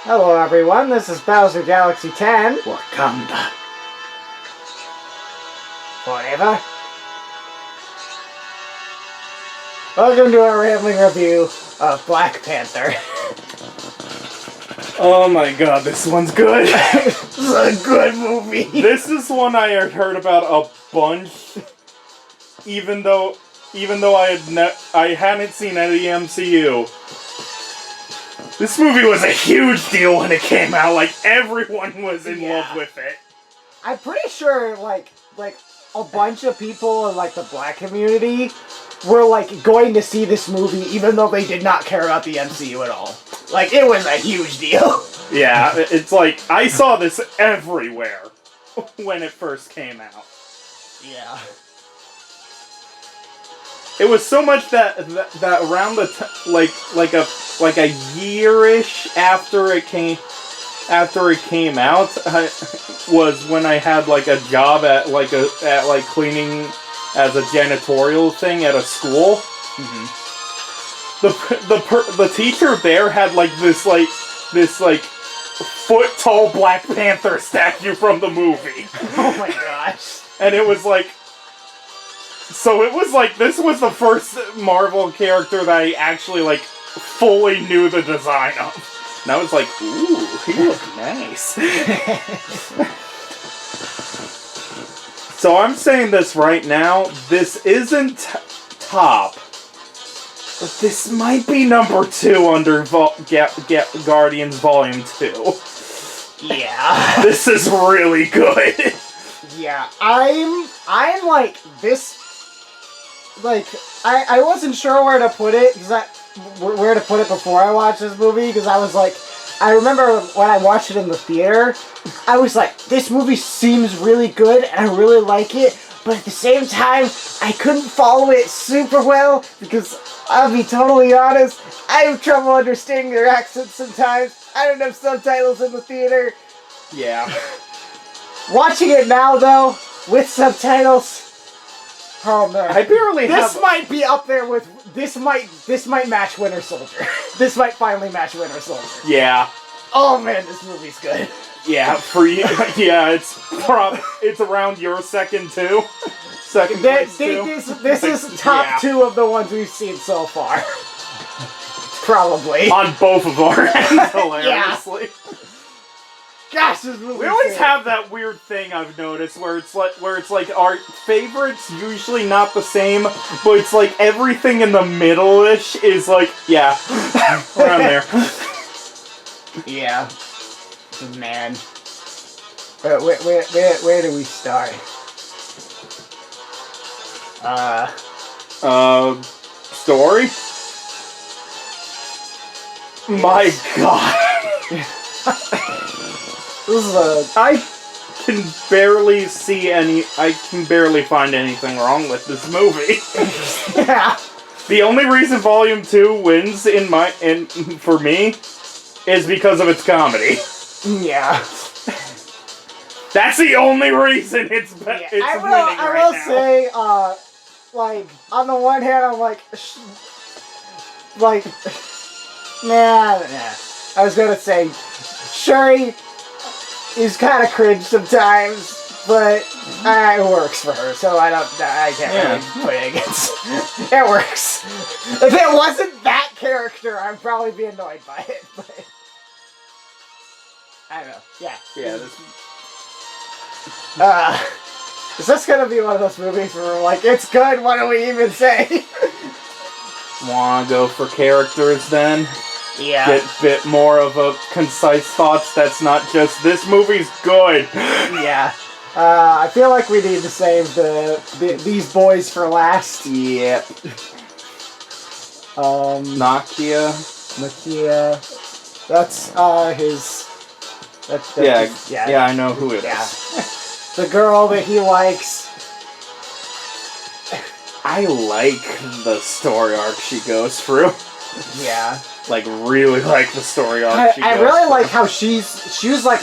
Hello everyone, this is Bowser Galaxy 10. Wakanda. Forever. Welcome to our rambling review of Black Panther. Oh my god, this one's good. This is a good movie. This is one I had heard about a bunch, even though I hadn't seen any of the MCU. This movie was a huge deal when it came out. Like, everyone was in love with it. I'm pretty sure, like a bunch of people in, like, the black community were, like, going to see this movie even though they did not care about the MCU at all. Like, it was a huge deal. Yeah, it's like, I saw this everywhere when it first came out. Yeah. It was so much that around the like a year-ish after it came out was when I had like a job at cleaning as a janitorial thing at a school. Mm-hmm. The teacher there had like this foot-tall Black Panther statue from the movie. Oh my gosh. And it was like, so it was like, this was the first Marvel character that I actually, like, fully knew the design of. And I was like, ooh, he looks nice. So I'm saying this right now, this isn't top, but this might be number 2 under Guardians Volume 2. Yeah. This is really good. Yeah, I'm like this. Like, I wasn't sure where to put it before I watched this movie, because I was like, I remember when I watched it in the theater, I was like, this movie seems really good and I really like it, but at the same time, I couldn't follow it super well because I'll be totally honest, I have trouble understanding their accents sometimes. I don't have subtitles in the theater. Yeah. Watching it now though, with subtitles. Oh man, I barely have... This might be up there with... This might match Winter Soldier. This might finally match Winter Soldier. Yeah. Oh man, this movie's good. Yeah, for you... Yeah, it's around your second, too. Second place, too. This is top 2 of the ones we've seen so far. Probably. On both of our ends, hilariously. Yeah. Gosh, this movie. We always have that weird thing I've noticed where it's like our favorites usually not the same, but it's like everything in the middle-ish is like, yeah, around there. Yeah. Man. Where do we start? Story? My god. I can barely find anything wrong with this movie. Yeah. The only reason Volume 2 wins for me is because of its comedy. Yeah. That's the only reason it's winning right now. I will say, like, on the one hand, I'm like, nah. I was gonna say, Shuri is kind of cringe sometimes, but it works for her, so I can't really put it against. It works. If it wasn't that character, I'd probably be annoyed by it, but I don't know. Yeah. Yeah. Is this gonna be one of those movies where we're like, it's good, what do we even say? Wanna go for characters then? Yeah. Get a bit more of a concise thoughts that's not just, this movie's good. Yeah. I feel like we need to save these boys for last. Yep. Nakia. That's his... Yeah, I know who it is. The girl that he likes. I like the story arc she goes through. Yeah. Like, really like the story arc she goes I really through. like how she was like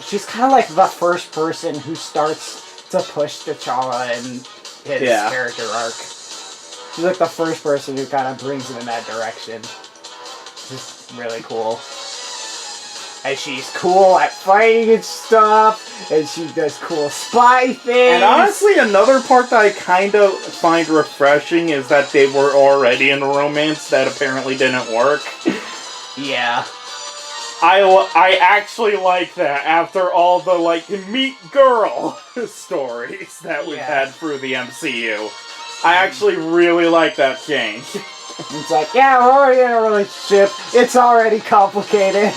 she's kind of like the first person who starts to push T'Challa and his character arc. She's like the first person who kind of brings him in that direction. Just really cool. and she's cool at fighting and stuff, and she does cool spy things. And honestly, another part that I kind of find refreshing is that they were already in a romance that apparently didn't work. Yeah. I actually like that after all the, like, meet girl stories that we've had through the MCU. I actually really like that change. It's like, yeah, we're already in a relationship. It's already complicated.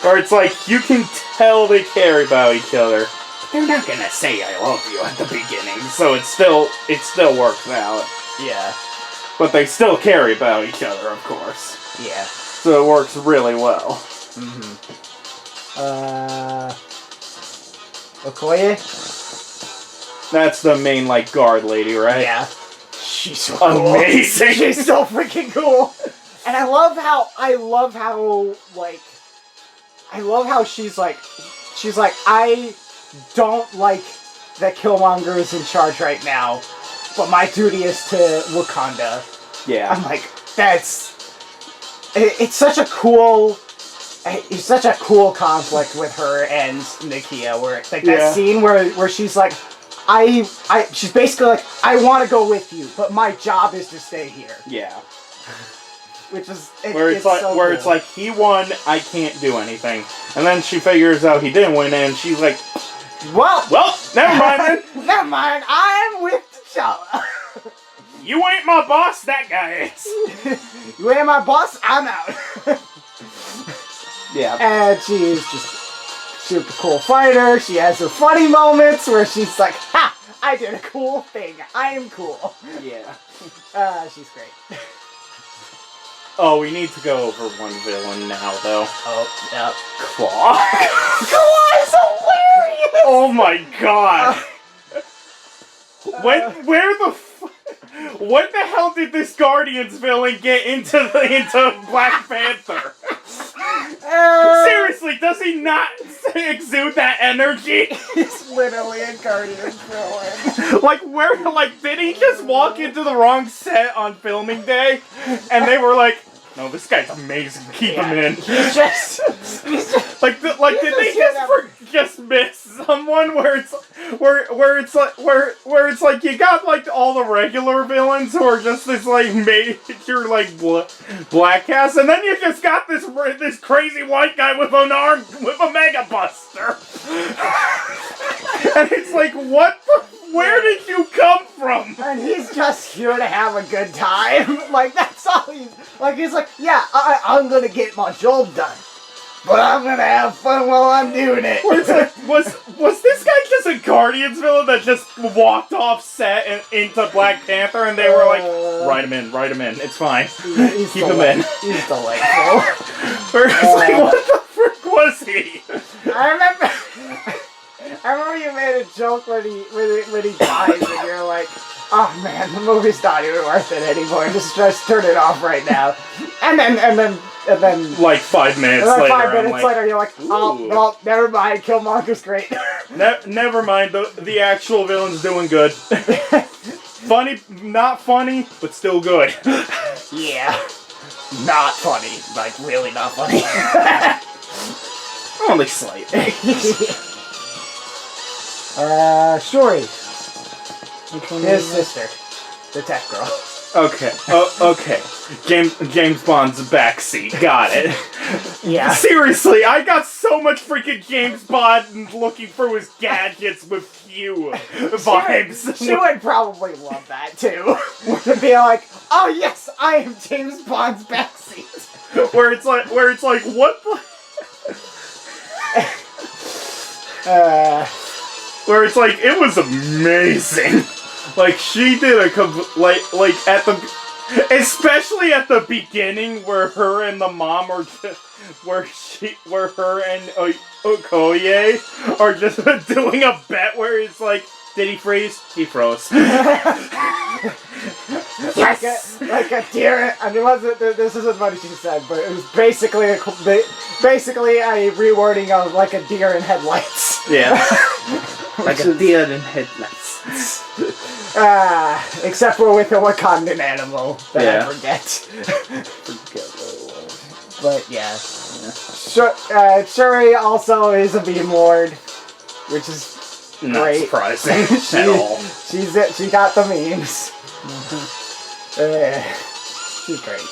Or it's like, you can tell they care about each other. They're not gonna say I love you at the beginning, so it still works out. Yeah. But they still care about each other, of course. Yeah. So it works really well. Okoye? That's the main, like, guard lady, right? Yeah. She's so cool. Amazing! She's so freaking cool! And I love how, she's like, I don't like that Killmonger is in charge right now, but my duty is to Wakanda. Yeah. I'm like, it's such a cool conflict with her and Nakia, where like that scene where she's like, she's basically like, I want to go with you, but my job is to stay here. Yeah. Which is it's like he won, I can't do anything, and then she figures out he didn't win, and she's like, well, never mind then. Never mind, I'm with T'Challa. You ain't my boss, that guy is. You ain't my boss, I'm out. Yeah. And she's just super cool fighter. She has her funny moments where she's like, ha! I did a cool thing. I am cool. Yeah. She's great. Oh, we need to go over one villain now, though. Oh, yep. Claw. Claw is hilarious! Oh my god! What the hell did this Guardians villain get into Black Panther? Seriously, does he not exude that energy? He's literally a Guardians villain. Did he just walk into the wrong set on filming day? And they were like, no, this guy's amazing, keep him in. He's just did they just miss someone where it's like you got like all the regular villains who are just this like major like black cast, and then you just got this crazy white guy with an arm with a mega buster, and it's like where did you come from? And he's just here to have a good time. Like that's all he's like. He's like, yeah, I'm gonna get my job done. But I'm gonna have fun while I'm doing it. It's like, was this guy just a Guardians villain that just walked off set and into Black Panther, and they were like, write him in, it's fine. Keep him in. He's delightful. Like, what the frick was he? I remember you made a joke when he dies, and you're like, oh man, the movie's not even worth it anymore. Just turn it off right now. And then like 5 minutes later, 5 minutes later, you're like, oh, well, never mind. Killmonger's great. Never mind. The actual villain's doing good. Funny, not funny, but still good. Yeah, not funny. Like really not funny. Only slightly. Shuri. His sister, the tech girl. Okay. Okay. James Bond's backseat. Got it. Yeah. Seriously, I got so much freaking James Bond looking through his gadgets with you vibes. She would probably love that too. To be like, oh yes, I am James Bond's backseat. Where it's like, what the? Where it's like, it was amazing. Like, she did especially at the beginning where her and the mom are just, where her and Okoye are just doing a bet where it's like, did he freeze? He froze. Yes! Like a deer. I mean, this isn't what she said, but it was basically a rewording of like a deer in headlights. Yeah. Like a deer in headlights. Except for with a Wakandan animal that I forget. But yeah. Shuri also is a meme lord, which is Not great. surprising at all. She got the memes. She's great.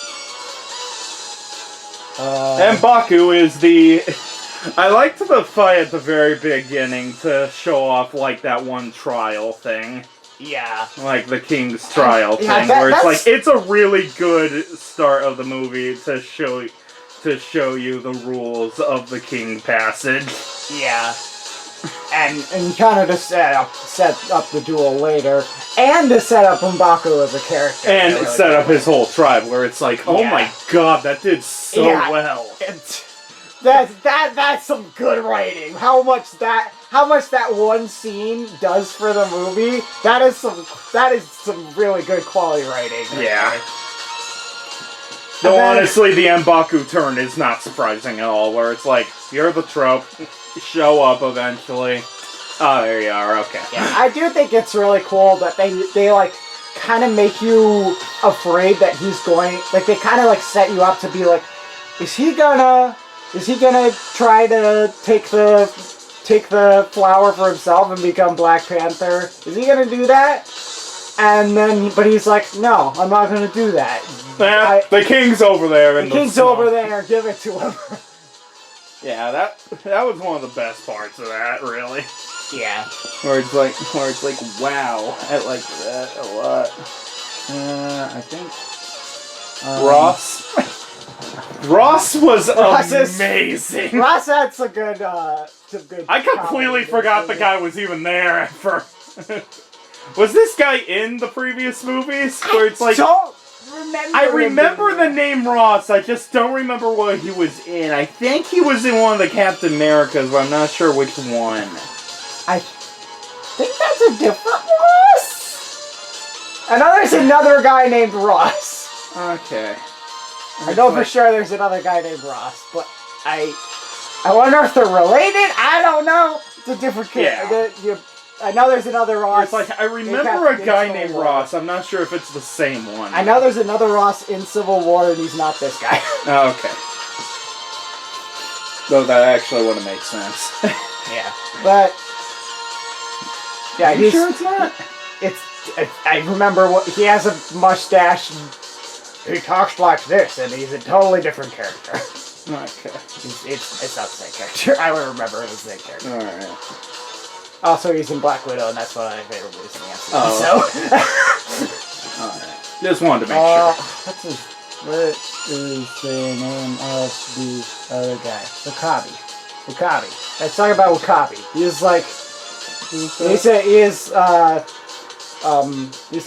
And Baku is the... I liked the fight at the very beginning to show off, like, that one trial thing. Yeah. Like, the King's trial thing, that's... it's a really good start of the movie to show you the rules of the King passage. Yeah. And kind of to set up the duel later, and to set up M'Baku as a character. And really set up his whole tribe, where it's like, oh my god, that did so well. That's some good writing. How much that one scene does for the movie, that is some really good quality writing. Yeah. Though honestly, the M'Baku turn is not surprising at all, where it's like, you're the trope, show up eventually. Oh, there you are, okay. Yeah, I do think it's really cool that they like, kind of make you afraid that he's going, like, they kind of, like, set you up to be like, is he gonna try to take the flower for himself and become Black Panther? Is he gonna do that? And then, but he's like, no, I'm not gonna do that. The King's over there. The King's over there, give it to him. Yeah, that was one of the best parts of that, really. Yeah. Where it's like, wow, I like that a lot. I think Ross was amazing. Ross had some good. I completely forgot the guy was even there at first. Was this guy in the previous movies? Where it's like, I remember the name Ross, I just don't remember what he was in. I think he was in one of the Captain Americas, but I'm not sure which one. I think that's a different Ross. I know there's another guy named Ross. Okay. I know for sure there's another guy named Ross, but I wonder if they're related. I don't know. It's a different character. Yeah. I know there's another Ross. It's like, I remember a guy named Ross. I'm not sure if it's the same one. I know there's another Ross in Civil War, and he's not this guy. Oh, okay. Though that actually wouldn't make sense. Yeah. But... yeah, Are you sure it's not? I remember what he has a mustache, and he talks like this, and he's a totally different character. Okay. It's not the same character. I would remember it was the same character. Alright. Also, he's in Black Widow, and that's one of my favorite movies in the MCU. Oh. So. Alright. Just wanted to make sure. What is the name of the other guy? Wakabi. Let's talk about Wakabi. He's like... He's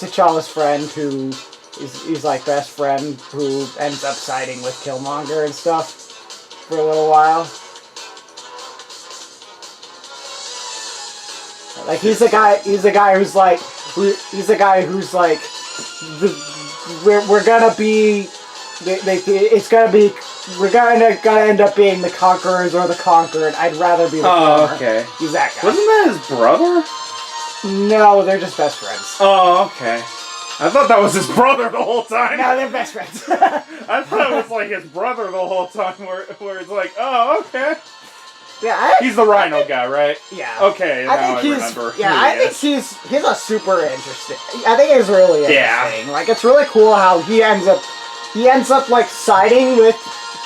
T'Challa's friend who... He's like best friend who ends up siding with Killmonger and stuff for a little while. Like he's a guy who's like we're gonna be we're gonna end up being the conquerors or the conquered. I'd rather be the former. Okay. He's that guy. Wasn't that his brother? No, they're just best friends. Oh, okay. I thought that was his brother the whole time. No, they're best friends. I thought it was like his brother the whole time, where it's like, oh, okay. Yeah, he's the Rhino guy, right? Yeah. Okay, now I remember. Yeah, I think he's a super interesting. I think it's really interesting. Yeah. Like it's really cool how he ends up like siding with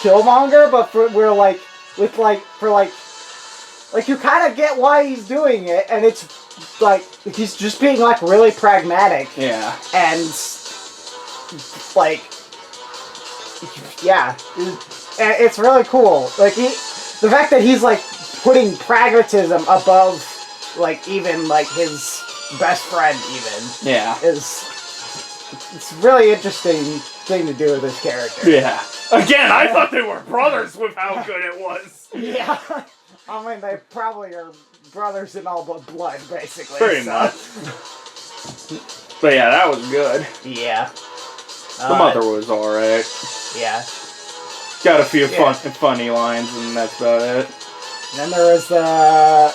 Killmonger, but you kind of get why he's doing it, and it's like he's just being like really pragmatic. Yeah. And like, yeah, it's really cool. Like the fact that he's like putting pragmatism above like even like his best friend even. Yeah. It's really interesting thing to do with this character. Yeah. Again, I thought they were brothers with how good it was. Yeah. I mean, they probably are brothers in all but blood, basically. Pretty much. But yeah, that was good. Yeah. The mother was alright. Yeah. Got a few funny lines, and that's about it. And then there was the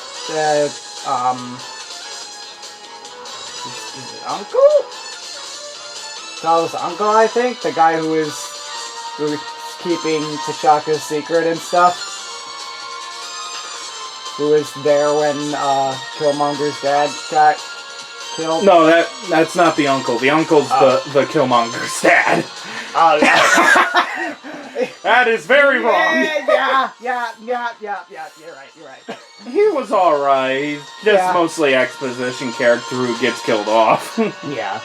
uncle? That was uncle, I think. The guy who keeping T'Chaka's secret and stuff. Who was there when Killmonger's dad got killed? No, that's not the uncle. The uncle's the Killmonger's dad. Oh, yeah. That is very wrong. Yeah, you're right. He was alright. He's just mostly exposition character who gets killed off. Yeah.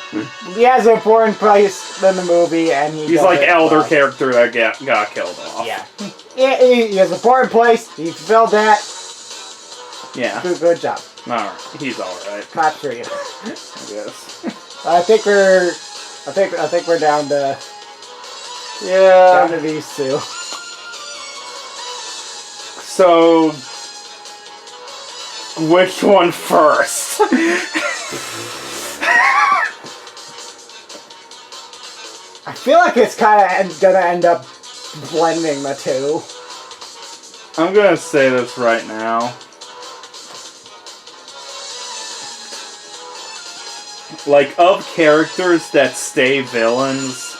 He has an important place in the movie, and he's like elder character that got killed off. Yeah. He has an important place. He fulfilled that. Yeah. Good job. Alright. He's alright. Clap for you. Yes. I think we're down to these two. So, which one first? I feel like it's kind of gonna end up blending the two. I'm gonna say this right now. Like, of characters that stay villains,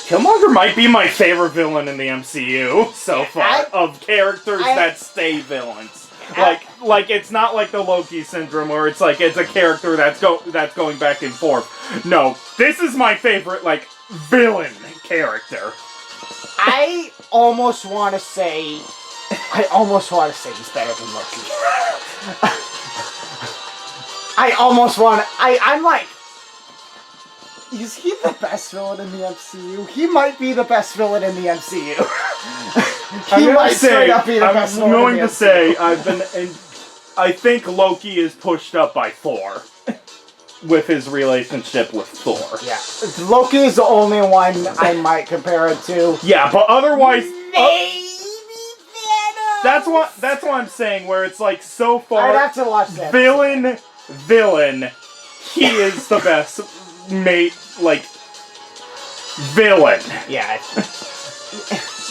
Killmonger might be my favorite villain in the MCU so far. Of characters that stay villains. Like it's not like the Loki syndrome where it's like it's a character that's going back and forth. No, this is my favorite like villain character. I almost want to say he's better than Loki. I'm like, is he the best villain in the MCU? He might be the best villain in the MCU. He might straight up be the best villain in the MCU. I'm going to say, I think Loki is pushed up by Thor. With his relationship with Thor. Yeah. Loki is the only one I might compare it to. Yeah, but otherwise... Maybe Thanos! That's what I'm saying, where it's like, so far... I'd have to watch that. Villain, he is the best villain. Yeah.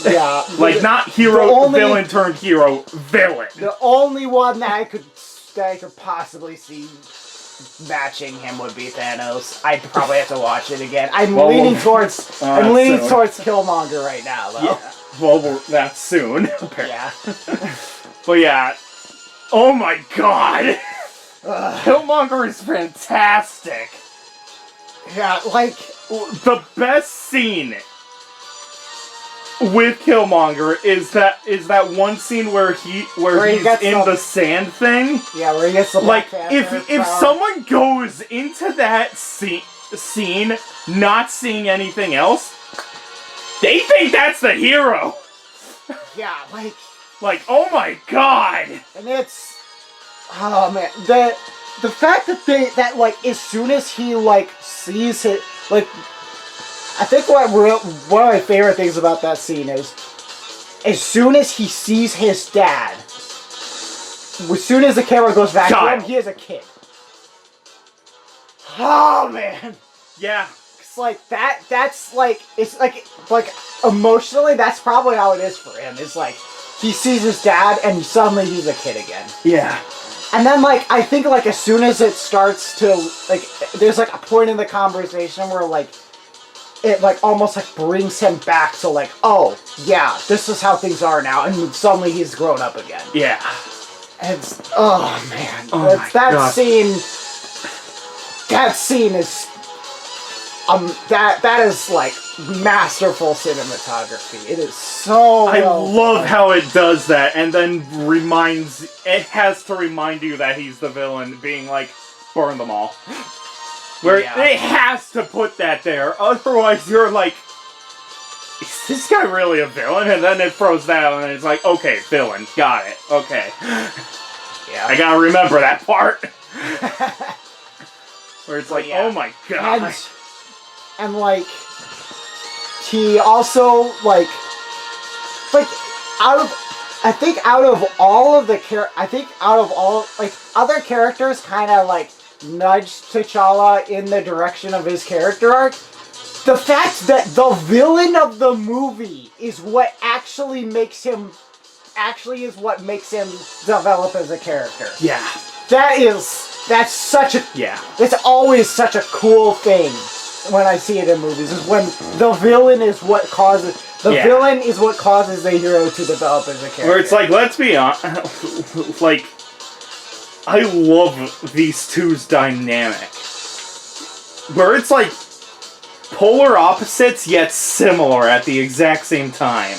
Yeah. Like, not hero, villain turned hero, villain. The only one that I could possibly see matching him would be Thanos. I'd probably have to watch it again. I'm leaning towards Killmonger right now, though. Yeah. Well, that's soon. Yeah. But yeah. Oh my god! Killmonger is fantastic. Yeah, like the best scene with Killmonger is that one scene where he's in the sand thing. Yeah, where he gets the Black Panther if someone goes into that scene not seeing anything else, they think that's the hero. Yeah, like oh my god. And it's man, the fact that as soon as he sees it, I think one of my favorite things about that scene is, as soon as he sees his dad, as soon as the camera goes back to him, he is a kid. Oh man. Yeah. It's it's emotionally, that's probably how it is for him. It's like, he sees his dad and suddenly he's a kid again. Yeah. And then I think as soon as it starts to, there's a point in the conversation where it almost brings him back to oh yeah, this is how things are now, and suddenly he's grown up again. Yeah. And it's, oh man, that scene is that is masterful cinematography. It is so I love how it does that, and then has to remind you that he's the villain, being burn them all. Where it has to put that there, otherwise you're is this guy really a villain? And then it throws that out, and it's okay, villain, got it, okay. Yeah. I gotta remember that part. Where it's oh my god. And he also out of all other characters kind of nudged T'Challa in the direction of his character arc. The fact that the villain of the movie is what is what makes him develop as a character. Yeah. That's such a... Yeah. It's always such a cool thing. when I see it in movies is when the villain is what causes villain is what causes the hero to develop as a character. Where it's like, let's be honest, like, I love these two's dynamic. Where it's like polar opposites yet similar at the exact same time.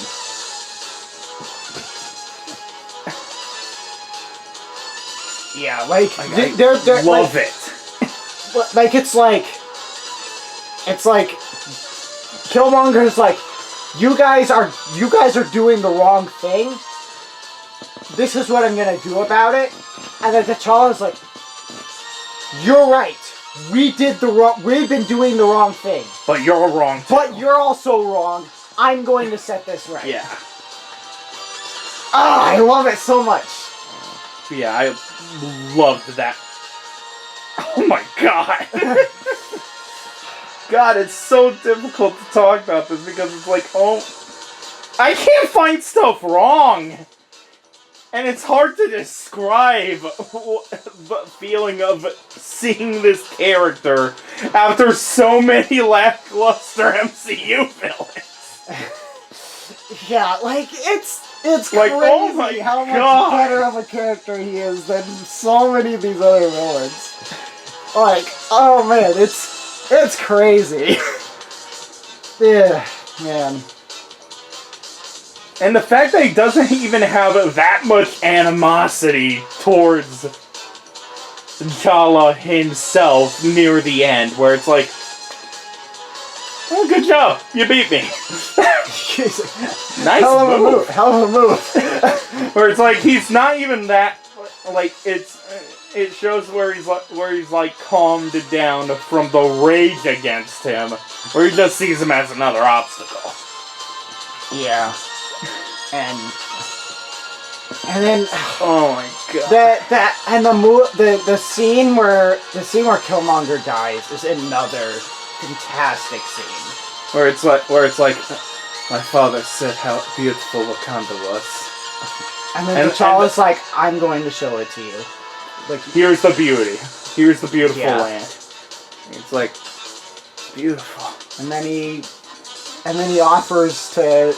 Yeah, like they're love like, it. Like it's like Killmonger's like, you guys are doing the wrong thing. This is what I'm gonna do about it. And then T'Challa's like, you're right. We've been doing the wrong thing. But you're wrong too. But you're also wrong. I'm going to set this right. Yeah. Ah, I love it so much. Yeah, I loved that. Oh my god. God, it's so difficult to talk about this because it's like, oh, I can't find stuff wrong. And it's hard to describe the feeling of seeing this character after so many lackluster MCU villains. Yeah, like, it's like, crazy oh my how much God. better of a character he is than so many of these other villains. Like, oh man, it's crazy. Yeah, man. And the fact that he doesn't even have that much animosity towards T'Challa himself near the end, where it's like, oh, good job, you beat me. Nice move. Hell of a move. Where it's like, he's not even that, like, it shows where he's like calmed down from the rage against him, where he just sees him as another obstacle. Yeah. And then oh my god, the scene where Killmonger dies is another fantastic scene. Where it's like my father said how beautiful Wakanda was. And then T'Challa's like, I'm going to show it to you. Like, here's the beauty. Here's the beautiful land. It's like beautiful. And then he offers to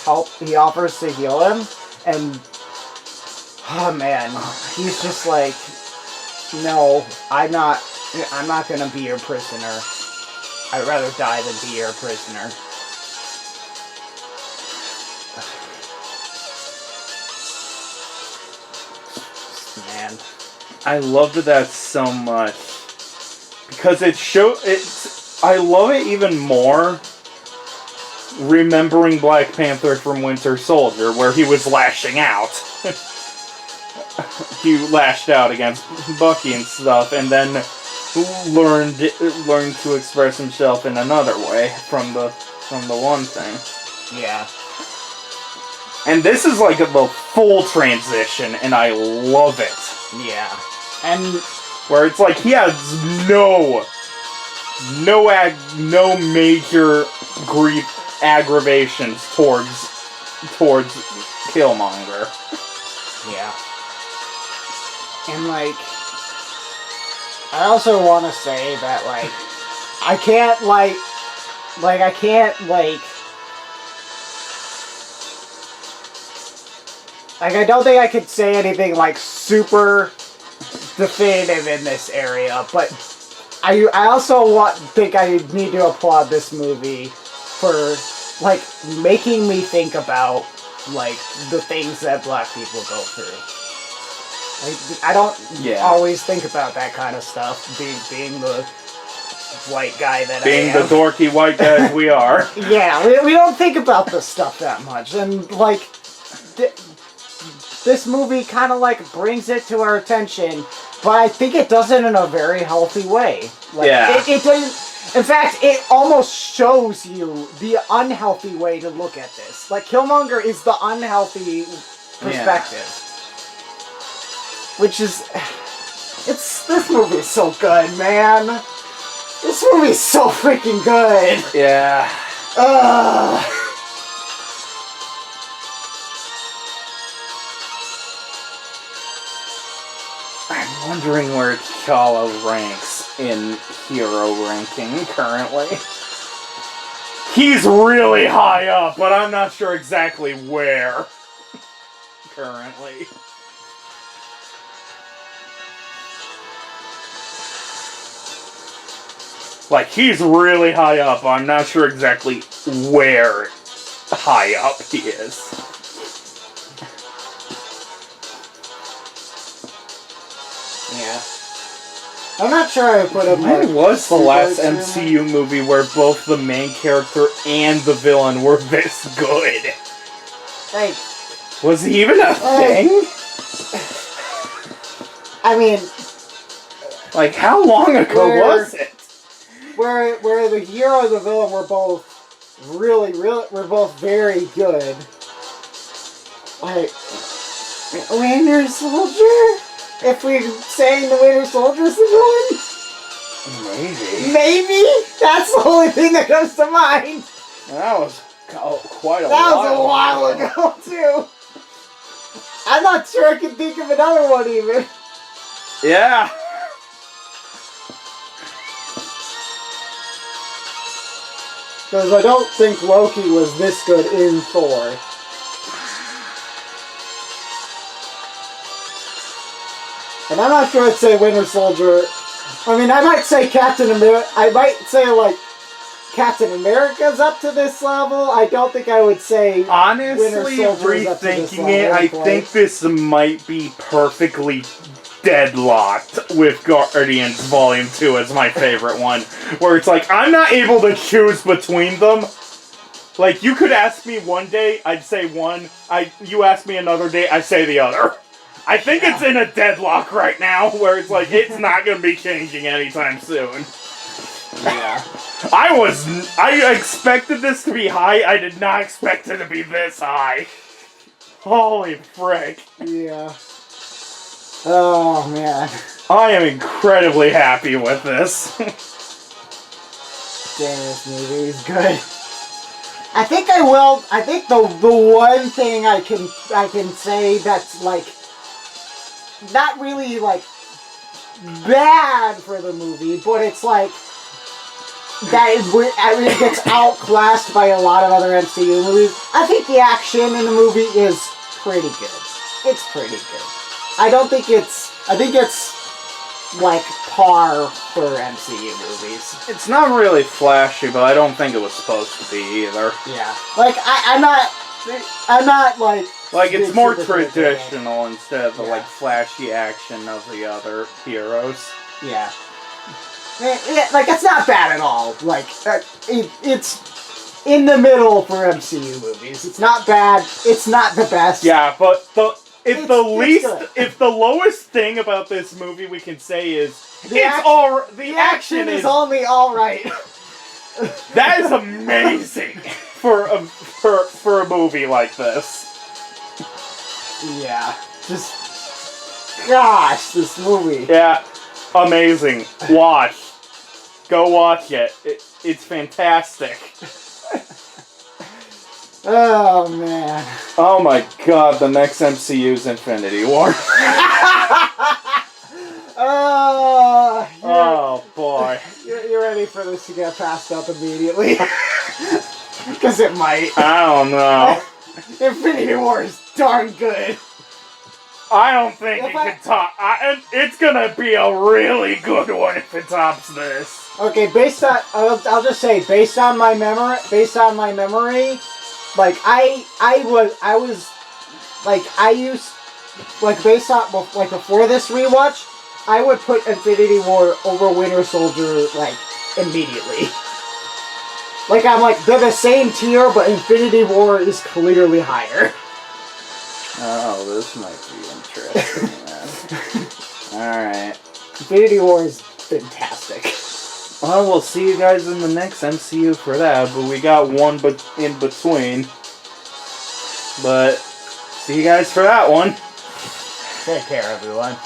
help. He offers to heal him, and oh man, he's just like, no, I'm not gonna be your prisoner. I'd rather die than be your prisoner. Man, I loved that so much because I love it even more remembering Black Panther from Winter Soldier, where he was lashing out. He lashed out against Bucky and stuff, and then learned to express himself in another way from the one thing. Yeah. And this is like the full transition, and I love it. Yeah. And where it's like he has no major grief aggravations towards Killmonger. Yeah. And like, I also want to say that like, I don't think I could say anything like super definitive in this area, but I also think I need to applaud this movie for like making me think about like the things that Black people go through. Like, I don't always think about that kind of stuff, being the white guy that I am. Being the dorky white guys we are. Yeah, we don't think about this stuff that much, and like this movie kind of like brings it to our attention, but I think it does it in a very healthy way. Like, yeah. It doesn't. In fact, it almost shows you the unhealthy way to look at this. Like, Killmonger is the unhealthy perspective. Yeah. Which is... This movie is so good, man. This movie is so freaking good. Yeah. I'm wondering where T'Challa ranks in hero ranking currently. He's really high up, but I'm not sure exactly where currently. Like, he's really high up. I'm not sure exactly where high up he is. Yeah. I'm not sure I would put him When was the last extremely. MCU movie where both the main character and the villain were this good? Like, Was he even a thing? I mean, Like, how long ago was it? where the hero and the villain were both were both very good. Like, Winter Soldier? If we're saying the Winter Soldier is the villain? Maybe. Maybe? That's the only thing that comes to mind. That was quite a while. That was a while ago, too. I'm not sure I can think of another one, even. Yeah. Because I don't think Loki was this good in Thor. And I'm not sure I'd say Winter Soldier. I mean, I might say Captain America. I might say, like, Captain America's up to this level. I don't think I would say Honestly, Winter Soldier's up to this rethinking it, level, I think this might be perfectly deadlocked with Guardians Volume 2 as my favorite one. Where it's like, I'm not able to choose between them. Like, you could ask me one day, I'd say one. You ask me another day, I say the other. I think it's in a deadlock right now, where it's like, it's not going to be changing anytime soon. Yeah. I expected this to be high, I did not expect it to be this high. Holy frick. Yeah. Oh, man. I am incredibly happy with this. Damn, this movie is good. I think the one thing I can say that's, like, not really, like, bad for the movie, but it's, like, it gets outclassed by a lot of other MCU movies. I think the action in the movie is pretty good. It's pretty good. I think it's like par for MCU movies. It's not really flashy, but I don't think it was supposed to be either. Yeah. Like, I'm not like... Like, it's super more critical. traditional instead of the, like, flashy action of the other heroes. Yeah. Like, it's not bad at all. Like, it's in the middle for MCU movies. It's not bad. It's not the best. Yeah, but if the lowest thing about this movie we can say is the action is only all right. That is amazing for a movie like this. Yeah. Just, gosh, this movie. Yeah, amazing. Watch. Go watch it. It's fantastic. Oh, man. Oh my god, the next MCU's Infinity War. Oh boy. You're ready for this to get passed up immediately. Because it might. I don't know. Infinity War is darn good. I don't think it can top. It's gonna be a really good one if it tops this. Okay, I'll just say, based on my memory, like based on, like, before this rewatch, I would put Infinity War over Winter Soldier, like, immediately. Like, I'm like, they're the same tier, but Infinity War is clearly higher. Oh, this might be interesting, man. Alright. Infinity War is fantastic. Well, we'll see you guys in the next MCU for that, but we got one in between. But, see you guys for that one. Take care, everyone.